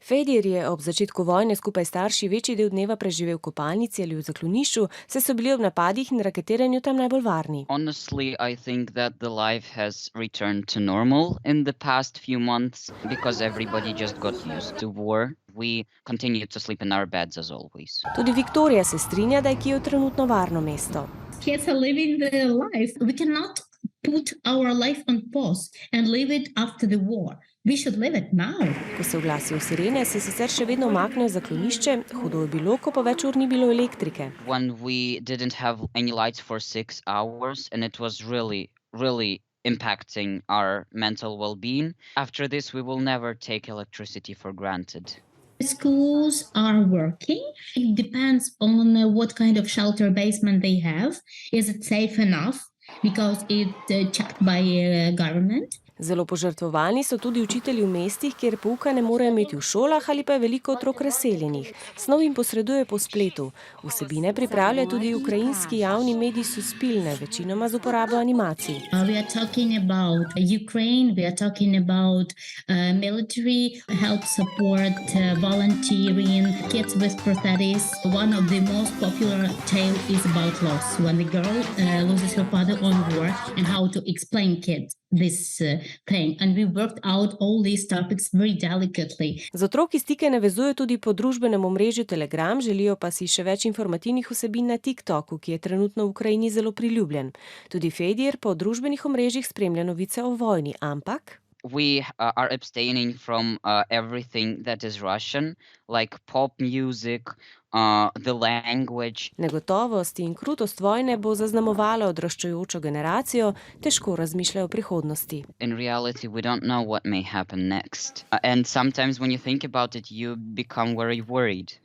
Fedir je ob začetku vojne skupaj s starši večji del dneva preživel v kopalnici ali v zaklonišču, saj so bili ob napadih in raketiranju tam najbolj varni. Honestly, I think that the life has returned to normal in the past few months because everybody just got used to war. We continue to sleep in our beds as always. Tudi Victoria se strinja, da je Kijev trenutno varno mesto. Kids are living their life. We cannot put our life on pause and live it after the war. We should live it now. Ko se oglasijo sirene, se sicer še vedno umaknejo v zaklonišče, hudo je bilo, ko po več ur ni bilo elektrike. When we didn't have any lights for 6 hours and it was really impacting our mental well-being. After this, we will never take electricity for granted. Schools are working. It depends on what kind of shelter basement they have. Is it safe enough? Because it's checked by government. Zelo požrtvovalni so tudi učitelji v mestih, kjer pouka ne morejo imeti v šolah ali pa je veliko otrok razseljenih. Snov jim posreduje po spletu. Vsebine pripravlja tudi ukrajinski javni medij Suspilne, večinoma z uporabo animacij. We are talking about Ukraine, we are talking about military help support, volunteering, kids with prosthetics. One of the most popular tale is about loss, when the girl loses her father on war and how to explain kids this thing, and we worked out all these topics very delicately. Z otroki stike navezujejo tudi po družbenem omrežju Telegram, želijo pa si še več informativnih vsebin na TikToku, ki je trenutno v Ukrajini zelo priljubljen. Tudi Fedir po družbenih omrežjih spremlja novice o vojni, ampak We are abstaining from everything that is Russian, like pop music, the language. Negotovost in krutost vojne bo zaznamovala odraščajočo generacijo, težko razmišljajo o prihodnosti. In reality, we don't know what may happen next. And sometimes when you think about it, you become very worried.